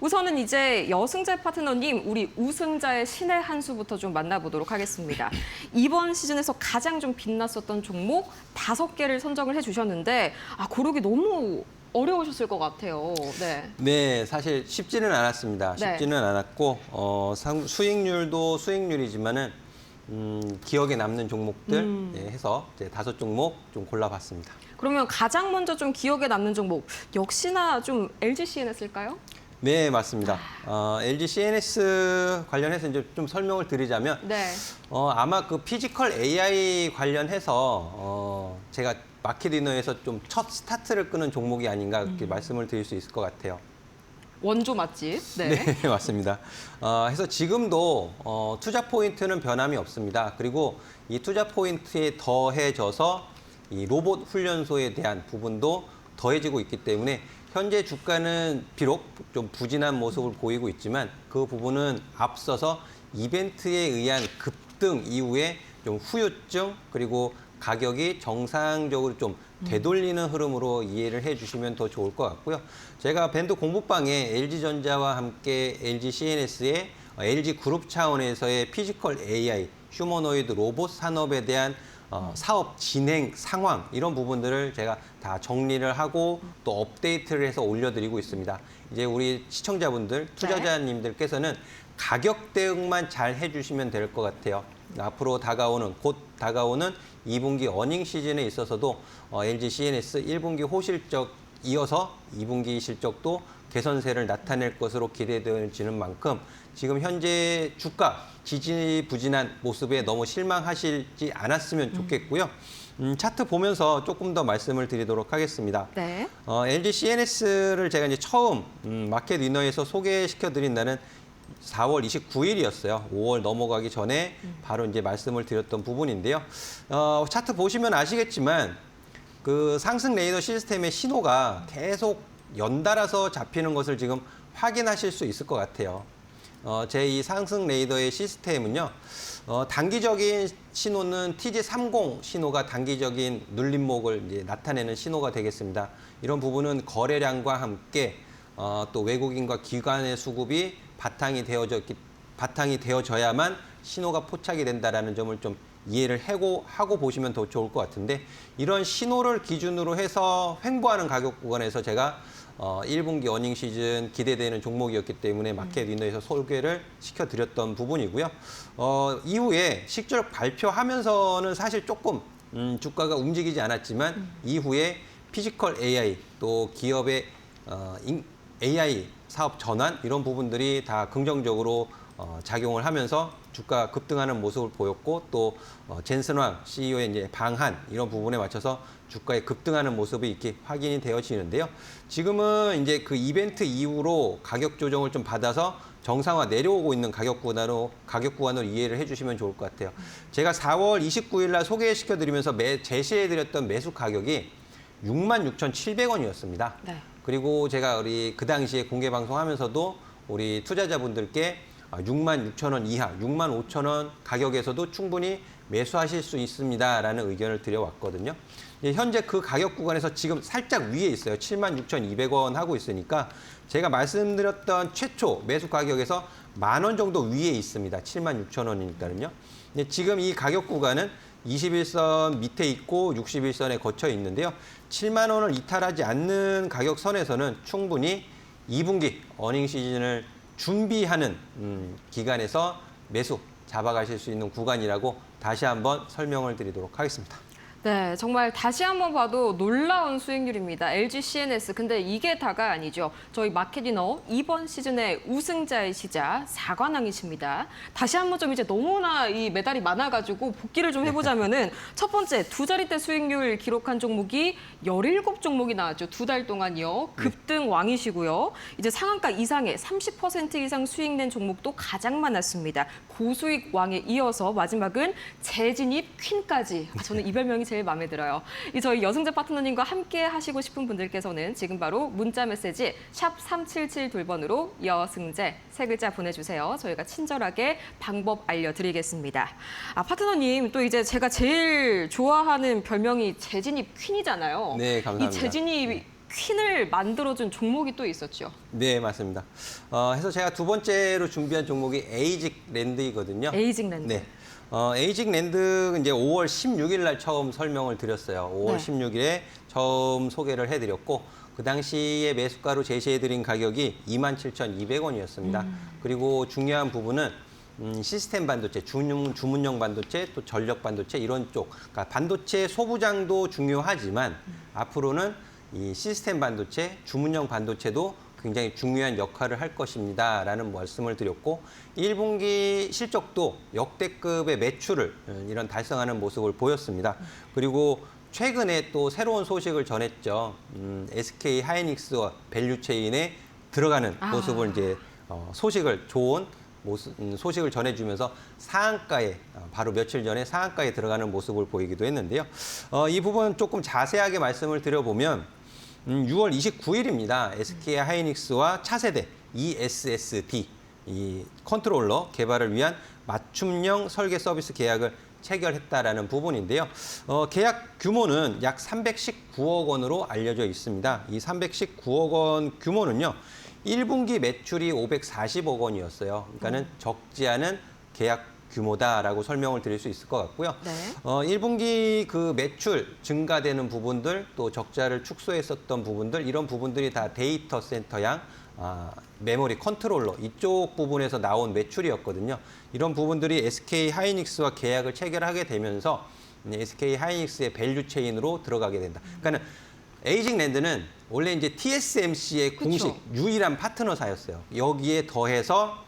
우선은 이제 여승재 파트너님, 우리 우승자의 신의 한 수부터 좀 만나보도록 하겠습니다. 이번 시즌에서 가장 좀 빛났었던 종목 5개를 선정을 해주셨는데 고르기 너무 어려우셨을 것 같아요. 네. 네, 사실 쉽지는 않았습니다. 네. 쉽지는 않았고 수익률도 수익률이지만은 기억에 남는 종목들 해서 이제 5종목 좀 골라봤습니다. 그러면 가장 먼저 좀 기억에 남는 종목 역시나 좀 LG CNS일까요? 네, 맞습니다. LG CNS 관련해서 이제 좀 설명을 드리자면 네. 아마 그 피지컬 AI 관련해서 제가 마켓이너에서 좀 첫 스타트를 끄는 종목이 아닌가 그렇게 말씀을 드릴 수 있을 것 같아요. 원조 맛집. 네. 네, 맞습니다. 해서 지금도 투자 포인트는 변함이 없습니다. 그리고 이 투자 포인트에 더해져서 이 로봇 훈련소에 대한 부분도 더해지고 있기 때문에 현재 주가는 비록 좀 부진한 모습을 보이고 있지만 그 부분은 앞서서 이벤트에 의한 급등 이후에 좀 후유증 그리고 가격이 정상적으로 좀 되돌리는 흐름으로 이해를 해주시면 더 좋을 것 같고요. 제가 밴드 공부방에 LG전자와 함께 LG CNS의 LG 그룹 차원에서의 피지컬 AI, 휴머노이드 로봇 산업에 대한 사업 진행 상황 이런 부분들을 제가 다 정리를 하고 또 업데이트를 해서 올려드리고 있습니다. 이제 우리 시청자분들, 투자자님들께서는 가격 대응만 잘 해주시면 될 것 같아요. 앞으로 곧 다가오는 2분기 어닝 시즌에 있어서도 LG CNS 1분기 호실적 이어서 2분기 실적도 개선세를 나타낼 것으로 기대되어지는 만큼 지금 현재 주가 지지부진한 모습에 너무 실망하시지 않았으면 좋겠고요. 차트 보면서 조금 더 말씀을 드리도록 하겠습니다. 네. LG CNS를 제가 이제 처음 마켓 위너에서 소개시켜 드린 날은 4월 29일이었어요. 5월 넘어가기 전에 바로 이제 말씀을 드렸던 부분인데요. 차트 보시면 아시겠지만 그 상승 레이더 시스템의 신호가 계속 연달아서 잡히는 것을 지금 확인하실 수 있을 것 같아요. 제 이 상승 레이더의 시스템은요. 단기적인 신호는 TG30 신호가 단기적인 눌림목을 이제 나타내는 신호가 되겠습니다. 이런 부분은 거래량과 함께 또 외국인과 기관의 수급이 바탕이 되어져야만 신호가 포착이 된다라는 점을 좀 이해를 하고 보시면 더 좋을 것 같은데 이런 신호를 기준으로 해서 횡보하는 가격 구간에서 제가 1분기 어닝 시즌 기대되는 종목이었기 때문에 마켓 위너에서 소개를 시켜드렸던 부분이고요. 이후에 실적 발표하면서는 사실 조금 주가가 움직이지 않았지만 이후에 피지컬 AI 또 기업의 AI 사업 전환 이런 부분들이 다 긍정적으로 작용을 하면서 주가 급등하는 모습을 보였고 또 젠슨 황 CEO의 이제 방한 이런 부분에 맞춰서 주가에 급등하는 모습이 이렇게 확인이 되어지는데요. 지금은 이제 그 이벤트 이후로 가격 조정을 좀 받아서 정상화 내려오고 있는 가격 구간으로 이해를 해주시면 좋을 것 같아요. 제가 4월 29일 날 소개시켜드리면서 제시해드렸던 매수 가격이 66,700원이었습니다. 네. 그리고 제가 그 당시에 공개 방송하면서도 우리 투자자분들께 66,000원 이하, 65,000원 가격에서도 충분히 매수하실 수 있습니다라는 의견을 드려왔거든요. 현재 그 가격 구간에서 지금 살짝 위에 있어요. 76,200원 하고 있으니까 제가 말씀드렸던 최초 매수 가격에서 10,000원 정도 위에 있습니다. 76,000원이니까요. 지금 이 가격 구간은 21선 밑에 있고 61선에 거쳐 있는데요. 7만 원을 이탈하지 않는 가격선에서는 충분히 2분기 어닝 시즌을 준비하는 기간에서 매수 잡아가실 수 있는 구간이라고 다시 한번 설명을 드리도록 하겠습니다. 네, 정말 다시 한번 봐도 놀라운 수익률입니다. LG CNS. 근데 이게 다가 아니죠. 저희 마켓이너 이번 시즌의 우승자이시자 4관왕이십니다. 다시 한번 좀 이제 너무나 이 메달이 많아가지고 복기를 좀 해보자면은 첫 번째 2자릿대 수익률 기록한 종목이 17종목이 나왔죠. 2달 동안이요. 급등 왕이시고요. 이제 상한가 이상의 30% 이상 수익 낸 종목도 가장 많았습니다. 고수익 왕에 이어서 마지막은 재진입 퀸까지. 저는 이 별명이 제일 마음에 들어요. 저희 여승재 파트너님과 함께 하시고 싶은 분들께서는 지금 바로 문자 메시지 샵 3772번으로 여승재 3글자 보내주세요. 저희가 친절하게 방법 알려드리겠습니다. 파트너님 또 이제 제가 제일 좋아하는 별명이 재진입 퀸이잖아요. 네, 감사합니다. 이 재진입 퀸을 만들어준 종목이 또 있었죠. 네, 맞습니다. 해서 제가 두 번째로 준비한 종목이 에이직 랜드이거든요. 에이징 랜드. 네. 에이직 랜드 이제 5월 16일 날 처음 설명을 드렸어요. 5월 네. 16일에 처음 소개를 해드렸고 그 당시에 매수가로 제시해드린 가격이 27,200원이었습니다. 그리고 중요한 부분은 시스템 반도체, 주문용 반도체, 또 전력 반도체 이런 쪽, 그러니까 반도체 소부장도 중요하지만 앞으로는 이 시스템 반도체, 주문용 반도체도 굉장히 중요한 역할을 할 것입니다라는 말씀을 드렸고 1분기 실적도 역대급의 매출을 이런 달성하는 모습을 보였습니다. 그리고 최근에 또 새로운 소식을 전했죠. SK 하이닉스와 밸류체인에 들어가는 모습을 이제 좋은 소식을 전해주면서 상한가에 바로 며칠 전에 상한가에 들어가는 모습을 보이기도 했는데요. 이 부분 조금 자세하게 말씀을 드려보면 6월 29일입니다. SK 하이닉스와 차세대 ESSD 이 컨트롤러 개발을 위한 맞춤형 설계 서비스 계약을 체결했다라는 부분인데요. 계약 규모는 약 319억 원으로 알려져 있습니다. 이 319억 원 규모는요. 1분기 매출이 540억 원이었어요. 그러니까는 적지 않은 계약 규모다라고 설명을 드릴 수 있을 것 같고요. 네. 1분기 그 매출 증가되는 부분들 또 적자를 축소했었던 부분들 이런 부분들이 다 데이터 센터양 메모리 컨트롤러 이쪽 부분에서 나온 매출이었거든요. 이런 부분들이 SK 하이닉스와 계약을 체결하게 되면서 SK 하이닉스의 밸류 체인으로 들어가게 된다. 그러니까는 에이징 랜드는 원래 이제 TSMC의 공식 유일한 파트너사였어요. 여기에 더해서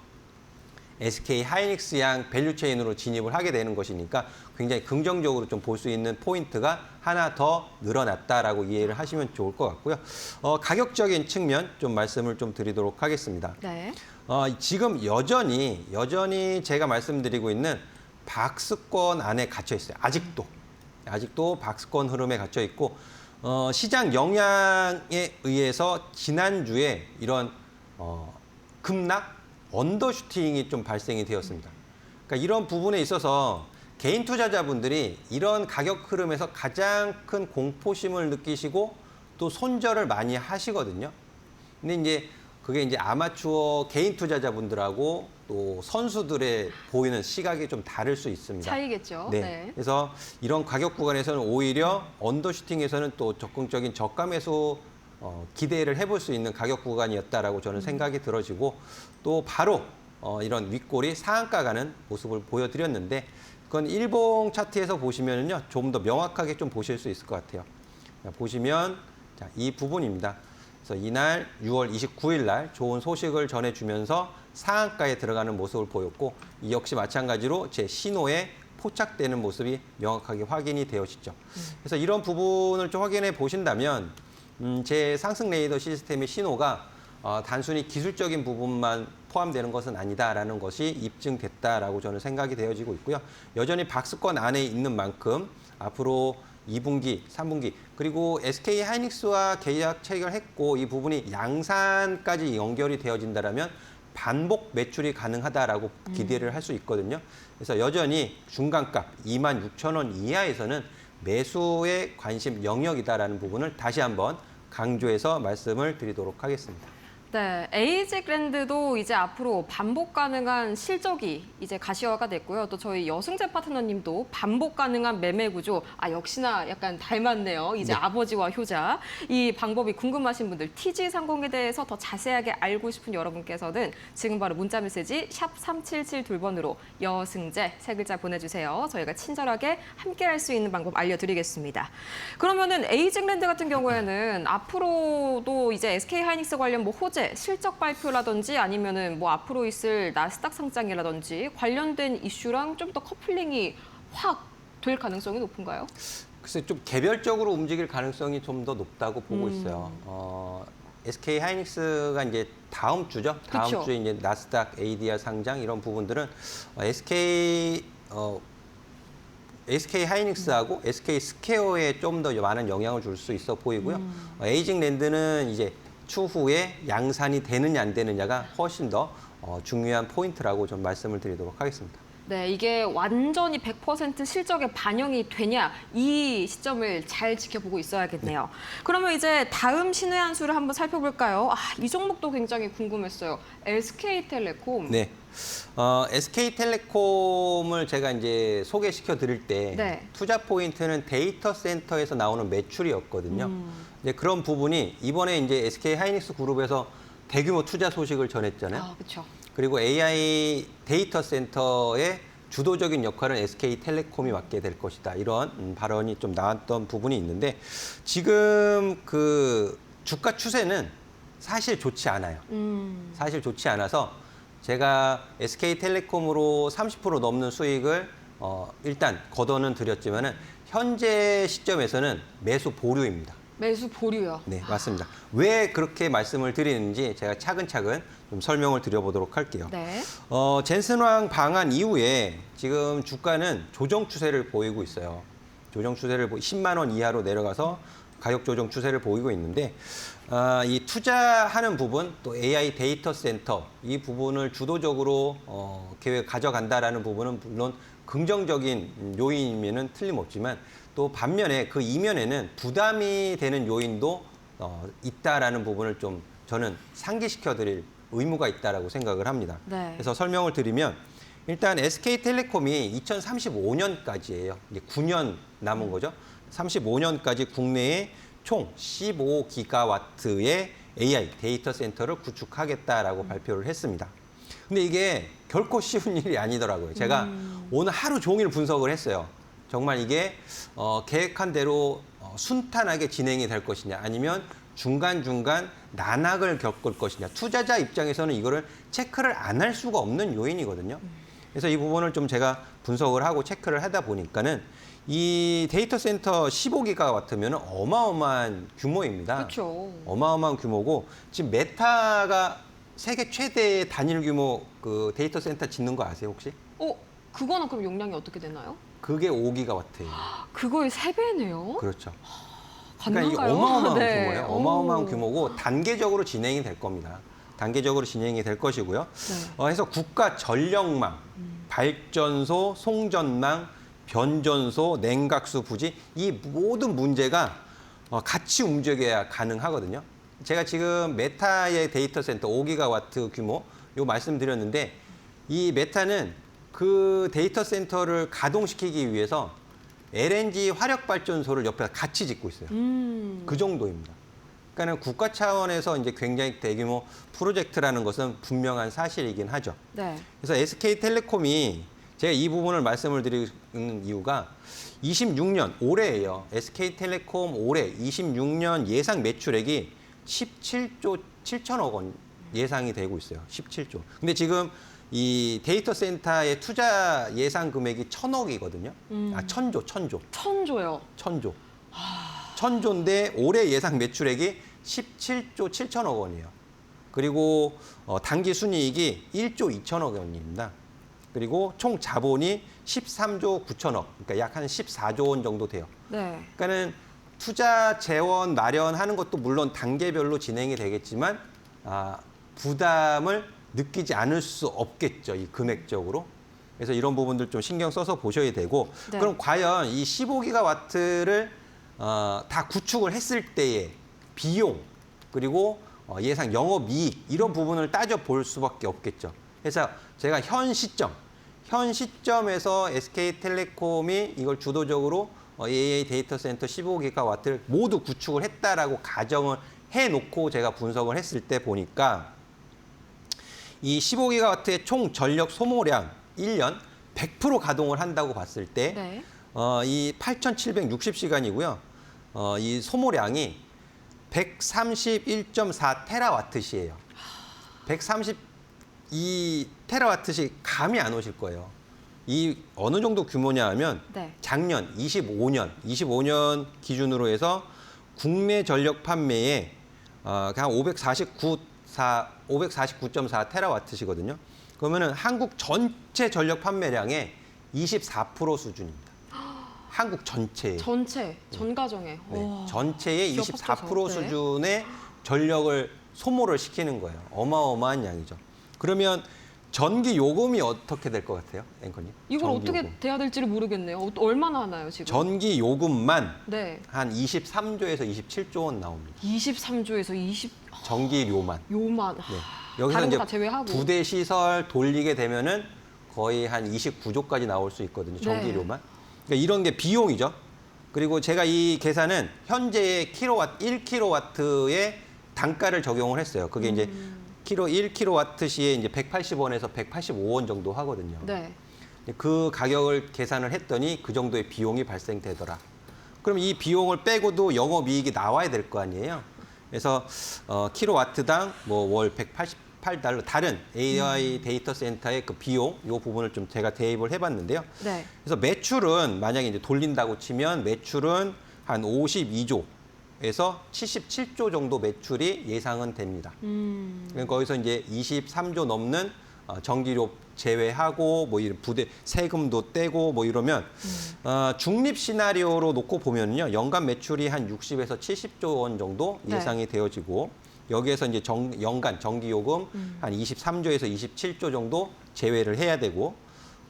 SK 하이닉스 양 밸류 체인으로 진입을 하게 되는 것이니까 굉장히 긍정적으로 좀 볼 수 있는 포인트가 하나 더 늘어났다라고 이해를 하시면 좋을 것 같고요. 가격적인 측면 좀 말씀을 좀 드리도록 하겠습니다. 네. 지금 여전히 제가 말씀드리고 있는 박스권 안에 갇혀 있어요. 아직도 박스권 흐름에 갇혀 있고 시장 영향에 의해서 지난주에 이런 급락 언더슈팅이 좀 발생이 되었습니다. 그러니까 이런 부분에 있어서 개인 투자자분들이 이런 가격 흐름에서 가장 큰 공포심을 느끼시고 또 손절을 많이 하시거든요. 근데 이제 그게 이제 아마추어 개인 투자자분들하고 또 선수들의 보이는 시각이 좀 다를 수 있습니다. 차이겠죠. 네. 네. 그래서 이런 가격 구간에서는 오히려 언더슈팅에서는 또 적극적인 저가 매수 기대를 해볼 수 있는 가격 구간이었다라고 저는 생각이 들어지고 또 바로 이런 윗골이 상한가 가는 모습을 보여드렸는데 그건 일봉 차트에서 보시면은요 좀 더 명확하게 좀 보실 수 있을 것 같아요. 보시면 자, 이 부분입니다. 그래서 이날 6월 29일 날 좋은 소식을 전해주면서 상한가에 들어가는 모습을 보였고 이 역시 마찬가지로 제 신호에 포착되는 모습이 명확하게 확인이 되어지죠. 그래서 이런 부분을 좀 확인해 보신다면 제 상승 레이더 시스템의 신호가 단순히 기술적인 부분만 포함되는 것은 아니다라는 것이 입증됐다라고 저는 생각이 되어지고 있고요. 여전히 박스권 안에 있는 만큼 앞으로 2분기, 3분기 그리고 SK 하이닉스와 계약 체결했고 이 부분이 양산까지 연결이 되어진다라면 반복 매출이 가능하다라고 기대를 할 수 있거든요. 그래서 여전히 중간값 26,000원 이하에서는 매수의 관심 영역이다라는 부분을 다시 한번 강조해서 말씀을 드리도록 하겠습니다. 네, 에이직 랜드도 이제 앞으로 반복 가능한 실적이 이제 가시화가 됐고요. 또 저희 여승재 파트너님도 반복 가능한 매매 구조, 역시나 약간 닮았네요. 이제 네. 아버지와 효자. 이 방법이 궁금하신 분들, TG30에 대해서 더 자세하게 알고 싶은 여러분께서는 지금 바로 문자 메시지 샵 3772번으로 여승재 세 글자 보내주세요. 저희가 친절하게 함께 할 수 있는 방법 알려드리겠습니다. 그러면은 에이직 랜드 같은 경우에는 앞으로도 이제 SK 하이닉스 관련 호재 실적 발표라든지 아니면은 앞으로 있을 나스닥 상장이라든지 관련된 이슈랑 좀 더 커플링이 확 될 가능성이 높은가요? 글쎄 좀 개별적으로 움직일 가능성이 좀 더 높다고 보고 있어요. SK 하이닉스가 이제 다음 주죠. 다음 그쵸. 주에 이제 나스닥 ADR 상장 이런 부분들은 SK 하이닉스하고 SK 스퀘어에 좀 더 많은 영향을 줄 수 있어 보이고요. 에이징 랜드는 이제 추후에 양산이 되느냐 안 되느냐가 훨씬 더 중요한 포인트라고 좀 말씀을 드리도록 하겠습니다. 네, 이게 완전히 100% 실적에 반영이 되냐 이 시점을 잘 지켜보고 있어야겠네요. 그러면 이제 다음 신의 한 수를 한번 살펴볼까요? 이 종목도 굉장히 궁금했어요. SK텔레콤. 네. SK텔레콤을 제가 이제 소개시켜 드릴 때 네. 투자 포인트는 데이터 센터에서 나오는 매출이었거든요. 이제 그런 부분이 이번에 이제 SK 하이닉스 그룹에서 대규모 투자 소식을 전했잖아요. 그렇죠. 그리고 AI 데이터 센터의 주도적인 역할은 SK텔레콤이 맡게 될 것이다. 이런 발언이 좀 나왔던 부분이 있는데 지금 그 주가 추세는 사실 좋지 않아요. 사실 좋지 않아서 제가 SK텔레콤으로 30% 넘는 수익을 일단 걷어는 드렸지만은 현재 시점에서는 매수 보류입니다. 매수 보류요. 네, 맞습니다. 왜 그렇게 말씀을 드리는지 제가 차근차근 좀 설명을 드려보도록 할게요. 네. 젠슨왕 방한 이후에 지금 주가는 조정 추세를 보이고 있어요. 조정 추세를 10만 원 이하로 내려가서 가격 조정 추세를 보이고 있는데 이 투자하는 부분 또 AI 데이터 센터 이 부분을 주도적으로 계획 가져간다라는 부분은 물론 긍정적인 요인이면은 틀림없지만 또 반면에 그 이면에는 부담이 되는 요인도 있다라는 부분을 좀 저는 상기시켜 드릴 의무가 있다라고 생각을 합니다. 네. 그래서 설명을 드리면 일단 SK텔레콤이 2035년까지예요. 이제 9년 남은 거죠. 35년까지 국내에 총 15기가와트의 AI 데이터 센터를 구축하겠다라고 발표를 했습니다. 근데 이게 결코 쉬운 일이 아니더라고요. 제가 오늘 하루 종일 분석을 했어요. 정말 이게 계획한 대로 순탄하게 진행이 될 것이냐 아니면 중간중간 난항을 겪을 것이냐. 투자자 입장에서는 이거를 체크를 안 할 수가 없는 요인이거든요. 그래서 이 부분을 좀 제가 분석을 하고 체크를 하다 보니까는 이 데이터 센터 15기가와트면 어마어마한 규모입니다. 그렇죠. 어마어마한 규모고 지금 메타가 세계 최대의 단일 규모 그 데이터 센터 짓는 거 아세요 혹시? 그거는 그럼 용량이 어떻게 되나요? 그게 5기가와트예요. 그거의 3배네요. 그렇죠. 그러니까 이게 가능한가요? 어마어마한 네. 규모예요. 어마어마한 오. 규모고 단계적으로 진행이 될 겁니다. 단계적으로 진행이 될 것이고요. 네. 그래서 국가 전력망, 발전소, 송전망, 변전소, 냉각수 부지 이 모든 문제가 같이 움직여야 가능하거든요. 제가 지금 메타의 데이터 센터 5기가와트 규모 요 말씀드렸는데 이 메타는 그 데이터 센터를 가동시키기 위해서 LNG 화력 발전소를 옆에 같이 짓고 있어요. 그 정도입니다. 그러니까 국가 차원에서 이제 굉장히 대규모 프로젝트라는 것은 분명한 사실이긴 하죠. 네. 그래서 SK텔레콤이 제가 이 부분을 말씀을 드리는 이유가 26년 올해예요. SK텔레콤 올해 26년 예상 매출액이 17조 7천억 원 예상이 되고 있어요. 17조. 근데 지금 이 데이터 센터의 투자 예상 금액이 1,000억이거든요. 1,000조. 천조요. 1,000조. 1,000조인데 올해 예상 매출액이 17조 7천억 원이에요. 그리고 당기 순이익이 1조 2천억 원입니다. 그리고 총 자본이 13조 9천억, 그러니까 약 한 14조 원 정도 돼요. 네. 그러니까는 투자 재원 마련하는 것도 물론 단계별로 진행이 되겠지만 부담을 느끼지 않을 수 없겠죠, 이 금액적으로. 그래서 이런 부분들 좀 신경 써서 보셔야 되고 네. 그럼 과연 이 15기가와트를 다 구축을 했을 때의 비용 그리고 예상 영업이익 이런 부분을 따져볼 수밖에 없겠죠. 그래서 제가 현 시점에서 SK텔레콤이 이걸 주도적으로 AI 데이터 센터 15기가와트를 모두 구축을 했다라고 가정을 해놓고 제가 분석을 했을 때 보니까 이 15기가와트의 총 전력 소모량 1년 100% 가동을 한다고 봤을 때 네. 이 8,760시간이고요. 이 소모량이 131.4 테라와트시예요. 132 테라와트시 감이 안 오실 거예요. 이 어느 정도 규모냐 하면 네. 작년 25년 기준으로 해서 국내 전력 판매에 그냥 549.4 테라와트시거든요. 그러면은 한국 전체 전력 판매량의 24% 수준입니다. 한국 전체에. 전 가정에. 네, 전체의 기업 24% 합쳐서. 네. 수준의 전력을 소모를 시키는 거예요. 어마어마한 양이죠. 그러면 전기 요금이 어떻게 될 것 같아요, 앵커님? 이걸 전기 어떻게 요금. 돼야 될지를 모르겠네요. 얼마나 하나요, 지금? 전기 요금만 네. 한 23조에서 27조 원 나옵니다. 23조에서 20 전기료만. 요만. 네. 여기서 다른 거 이제 다 제외하고. 부대 시설 돌리게 되면은 거의 한 29조까지 나올 수 있거든요. 전기료만. 그러니까 이런 게 비용이죠. 그리고 제가 이 계산은 현재의 1kW의 단가를 적용을 했어요. 그게 이제 1kW 시에 이제 180원에서 185원 정도 하거든요. 네. 그 가격을 계산을 했더니 그 정도의 비용이 발생되더라. 그럼 이 비용을 빼고도 영업이익이 나와야 될 거 아니에요. 그래서 킬로와트당 뭐 월 188달러 다른 AI 데이터 센터의 그 비용 이 부분을 좀 제가 대입을 해봤는데요. 네. 그래서 매출은 만약에 이제 돌린다고 치면 매출은 한 52조에서 77조 정도 매출이 예상은 됩니다. 그러니까 거기서 이제 23조 넘는 전기료 제외하고 뭐 이런 부대 세금도 떼고 뭐 이러면 중립 시나리오로 놓고 보면요 연간 매출이 한 60에서 70조 원 정도 예상이 되어지고 여기에서 이제 연간 전기요금 한 23조에서 27조 정도 제외를 해야 되고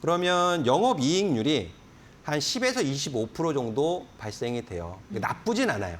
그러면 영업이익률이 한 10에서 25% 정도 발생이 돼요. 나쁘진 않아요.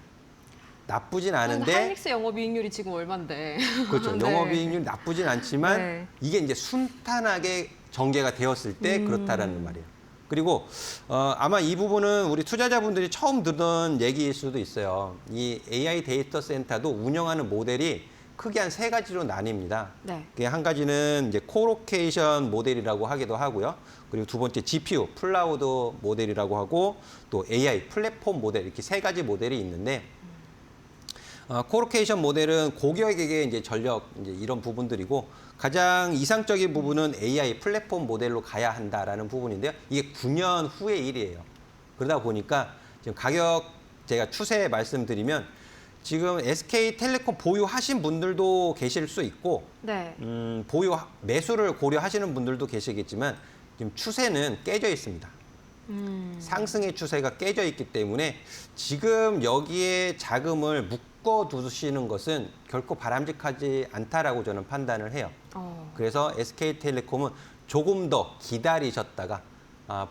나쁘진 않은데 하이닉스 영업이익률이 지금 얼마인데? 그렇죠. 네. 영업이익률이 나쁘진 않지만 네. 이게 이제 순탄하게 전개가 되었을 때 그렇다라는 말이에요. 그리고 아마 이 부분은 우리 투자자분들이 처음 듣는 얘기일 수도 있어요. 이 AI 데이터 센터도 운영하는 모델이 크게 한 3가지로 나뉩니다. 네. 그게 한 가지는 이제 코로케이션 모델이라고 하기도 하고요. 그리고 두 번째 GPU, 클라우드 모델이라고 하고 또 AI 플랫폼 모델 이렇게 3가지 모델이 있는데 코로케이션 모델은 고객에게 이제 전력 이제 이런 부분들이고 가장 이상적인 부분은 AI 플랫폼 모델로 가야 한다라는 부분인데요. 이게 9년 후의 일이에요. 그러다 보니까 지금 가격 제가 추세 말씀드리면 지금 SK텔레콤 보유하신 분들도 계실 수 있고 네. 매수를 고려하시는 분들도 계시겠지만 지금 추세는 깨져 있습니다. 상승의 추세가 깨져 있기 때문에 지금 여기에 자금을 묶어 두시는 것은 결코 바람직하지 않다라고 저는 판단을 해요. 그래서 SK텔레콤은 조금 더 기다리셨다가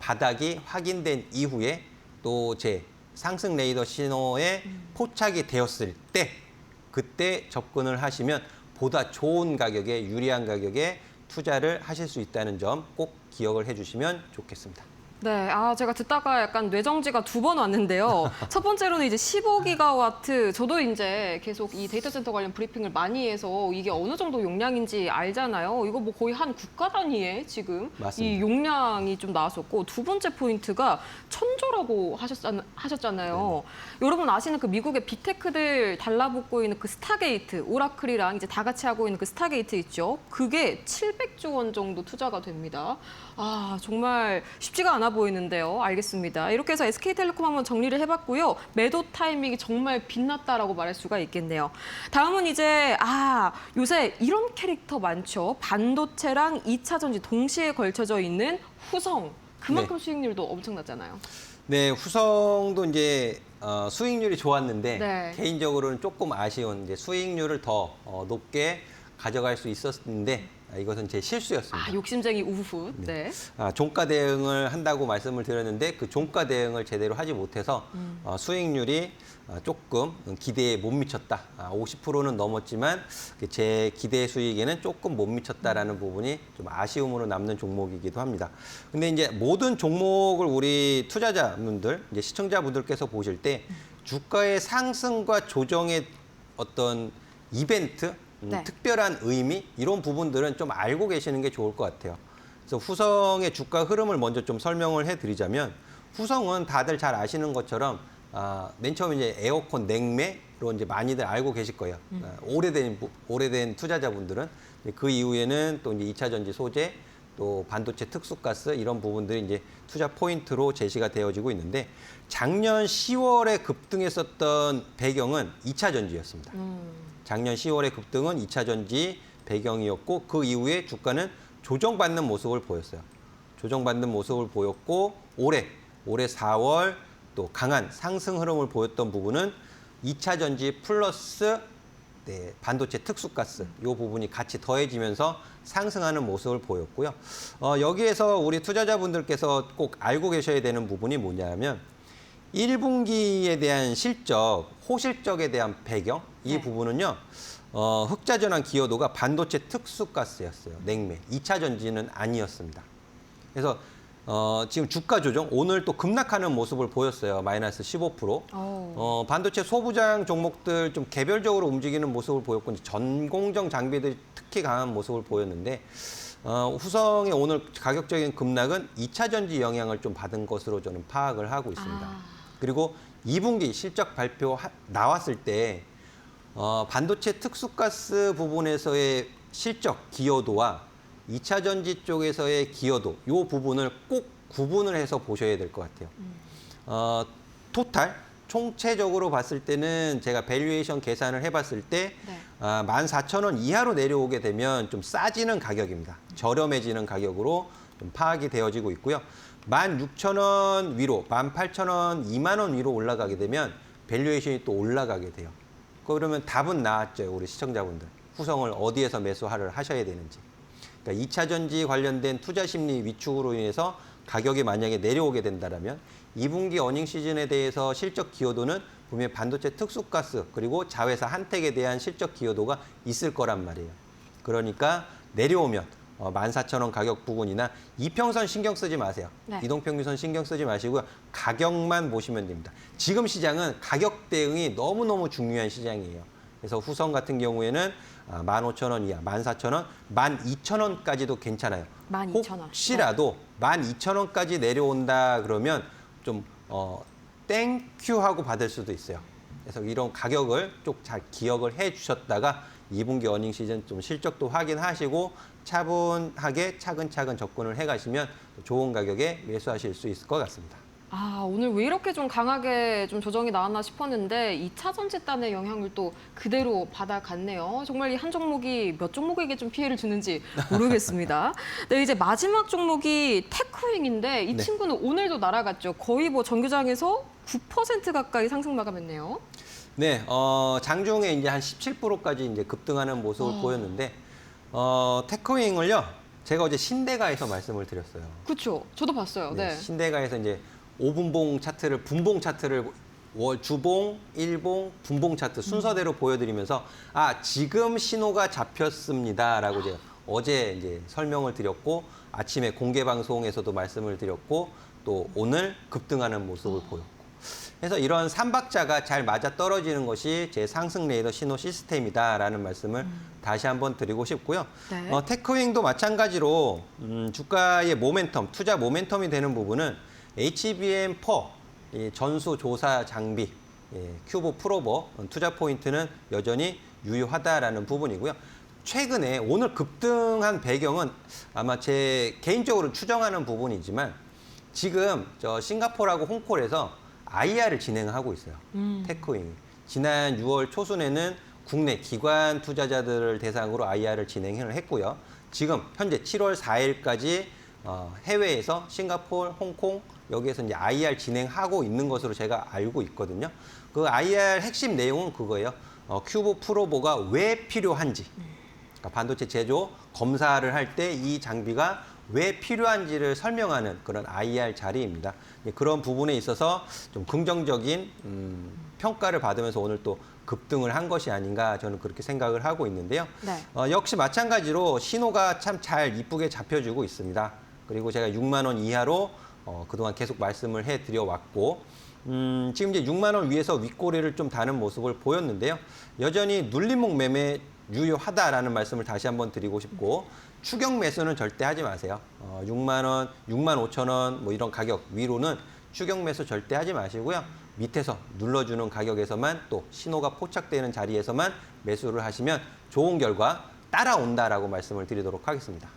바닥이 확인된 이후에 또 제 상승 레이더 신호에 포착이 되었을 때 그때 접근을 하시면 보다 좋은 가격에 유리한 가격에 투자를 하실 수 있다는 점 꼭 기억을 해주시면 좋겠습니다. 네, 제가 듣다가 약간 뇌정지가 2번 왔는데요. 첫 번째로는 이제 15기가와트, 저도 이제 계속 이 데이터 센터 관련 브리핑을 많이 해서 이게 어느 정도 용량인지 알잖아요. 이거 뭐 거의 한 국가 단위의 지금 맞습니다. 이 용량이 좀 나왔었고, 두 번째 포인트가 천조라고 하셨잖아요. 여러분 아시는 그 미국의 빅테크들 달라붙고 있는 그 스타게이트, 오라클이랑 이제 다 같이 하고 있는 그 스타게이트 있죠. 그게 700조 원 정도 투자가 됩니다. 정말 쉽지가 않아 보이는데요. 알겠습니다. 이렇게 해서 SK텔레콤 한번 정리를 해봤고요. 매도 타이밍이 정말 빛났다라고 말할 수가 있겠네요. 다음은 이제 요새 이런 캐릭터 많죠. 반도체랑 2차 전지 동시에 걸쳐져 있는 후성. 그만큼 수익률도 엄청났잖아요. 네, 후성도 이제 수익률이 좋았는데 네. 개인적으로는 조금 아쉬운 이제 수익률을 더 높게 가져갈 수 있었는데 이것은 제 실수였습니다. 욕심쟁이 우후. 네. 종가 대응을 한다고 말씀을 드렸는데 그 종가 대응을 제대로 하지 못해서 수익률이 조금 기대에 못 미쳤다. 50%는 넘었지만 제 기대 수익에는 조금 못 미쳤다라는 부분이 좀 아쉬움으로 남는 종목이기도 합니다. 근데 이제 모든 종목을 우리 투자자분들, 이제 시청자분들께서 보실 때 주가의 상승과 조정의 어떤 이벤트, 네. 특별한 의미 이런 부분들은 좀 알고 계시는 게 좋을 것 같아요. 그래서 후성의 주가 흐름을 먼저 좀 설명을 해드리자면 후성은 다들 잘 아시는 것처럼 맨 처음에 이제 에어컨 냉매로 이제 많이들 알고 계실 거예요. 오래된 투자자분들은 그 이후에는 또 이제 2차 전지 소재 또 반도체 특수가스 이런 부분들이 이제 투자 포인트로 제시가 되어지고 있는데 작년 10월에 급등했었던 배경은 2차 전지였습니다. 작년 10월의 급등은 2차 전지 배경이었고 그 이후에 주가는 조정받는 모습을 보였어요. 조정받는 모습을 보였고 올해 4월 또 강한 상승 흐름을 보였던 부분은 2차 전지 플러스 네, 반도체 특수가스 이 부분이 같이 더해지면서 상승하는 모습을 보였고요. 여기에서 우리 투자자분들께서 꼭 알고 계셔야 되는 부분이 뭐냐면 1분기에 대한 실적, 호실적에 대한 배경 이 네. 부분은요. 흑자 전환 기여도가 반도체 특수가스였어요. 냉매. 2차 전지는 아니었습니다. 그래서 지금 주가 조정 오늘 또 급락하는 모습을 보였어요. 마이너스 15%. 반도체 소부장 종목들 좀 개별적으로 움직이는 모습을 보였고 전공정 장비들이 특히 강한 모습을 보였는데 후성의 오늘 가격적인 급락은 2차 전지 영향을 좀 받은 것으로 저는 파악을 하고 있습니다. 그리고 2분기 실적 발표 나왔을 때 반도체 특수가스 부분에서의 실적 기여도와 2차 전지 쪽에서의 기여도 이 부분을 꼭 구분을 해서 보셔야 될 것 같아요. 토탈 총체적으로 봤을 때는 제가 밸류에이션 계산을 해봤을 때 네. 14,000원 이하로 내려오게 되면 좀 싸지는 가격입니다. 저렴해지는 가격으로 좀 파악이 되어지고 있고요. 16,000원 위로, 18,000원, 2만 원 위로 올라가게 되면 밸류에이션이 또 올라가게 돼요. 그러면 답은 나왔죠, 우리 시청자분들. 후성을 어디에서 매수를 하셔야 되는지. 그러니까 2차 전지 관련된 투자 심리 위축으로 인해서 가격이 만약에 내려오게 된다면 2분기 어닝 시즌에 대해서 실적 기여도는 분명히 반도체 특수가스 그리고 자회사 한택에 대한 실적 기여도가 있을 거란 말이에요. 그러니까 내려오면 14,000원 가격 부근이나 이평선 신경 쓰지 마세요. 네. 이동평균선 신경 쓰지 마시고요. 가격만 보시면 됩니다. 지금 시장은 가격 대응이 너무너무 중요한 시장이에요. 그래서 후성 같은 경우에는 15,000원 이하, 14,000원, 12,000원까지도 괜찮아요. 12,000원. 혹시라도 12,000원까지 내려온다 그러면 좀 땡큐 하고 받을 수도 있어요. 그래서 이런 가격을 좀 잘 기억을 해 주셨다가 2분기 어닝 시즌 좀 실적도 확인하시고 차분하게 차근차근 접근을 해 가시면 좋은 가격에 매수하실 수 있을 것 같습니다. 오늘 왜 이렇게 좀 강하게 좀 조정이 나왔나 싶었는데 2차 전지단의 영향을 또 그대로 받아갔네요. 정말 이 한 종목이 몇 종목에게 좀 피해를 주는지 모르겠습니다. 네, 이제 마지막 종목이 테크윙인데 이 네. 친구는 오늘도 날아갔죠. 거의 뭐 정규장에서 9% 가까이 상승 마감했네요. 네, 장중에 이제 한 17%까지 이제 급등하는 모습을 보였는데 테크윙을요. 제가 어제 신대가에서 말씀을 드렸어요. 그렇죠. 저도 봤어요. 네, 네. 신대가에서 이제 5분봉 차트를 분봉 차트를 주봉, 일봉, 분봉 차트 순서대로 보여드리면서 지금 신호가 잡혔습니다라고 제가 어제 이제 설명을 드렸고 아침에 공개 방송에서도 말씀을 드렸고 또 오늘 급등하는 모습을 보였고 그래서 이런 삼박자가 잘 맞아 떨어지는 것이 제 상승 레이더 신호 시스템이다라는 말씀을 다시 한번 드리고 싶고요. 네. 테크윙도 마찬가지로 주가의 모멘텀, 투자 모멘텀이 되는 부분은 HBM4 이 전수조사 장비, 큐브 프로버 투자 포인트는 여전히 유효하다라는 부분이고요. 최근에 오늘 급등한 배경은 아마 제 개인적으로 추정하는 부분이지만 지금 싱가포르하고 홍콜에서 IR을 진행하고 있어요. 테크윙이. 지난 6월 초순에는 국내 기관 투자자들을 대상으로 IR을 진행을 했고요. 지금 현재 7월 4일까지 해외에서 싱가포르, 홍콩 여기에서 이제 IR 진행하고 있는 것으로 제가 알고 있거든요. 그 IR 핵심 내용은 그거예요. 큐브 프로보가 왜 필요한지. 그러니까 반도체 제조 검사를 할 때 이 장비가 왜 필요한지를 설명하는 그런 IR 자리입니다. 그런 부분에 있어서 좀 긍정적인 평가를 받으면서 오늘 또 급등을 한 것이 아닌가 저는 그렇게 생각을 하고 있는데요. 네. 역시 마찬가지로 신호가 참 잘 이쁘게 잡혀주고 있습니다. 그리고 제가 6만 원 이하로 그동안 계속 말씀을 해드려 왔고 지금 이제 6만 원 위에서 윗꼬리를 좀 다는 모습을 보였는데요. 여전히 눌림목 매매 유효하다라는 말씀을 다시 한번 드리고 싶고 추격 매수는 절대 하지 마세요. 6만 원, 6만 5천 원 뭐 이런 가격 위로는 추격 매수 절대 하지 마시고요. 밑에서 눌러주는 가격에서만 또 신호가 포착되는 자리에서만 매수를 하시면 좋은 결과 따라온다라고 말씀을 드리도록 하겠습니다.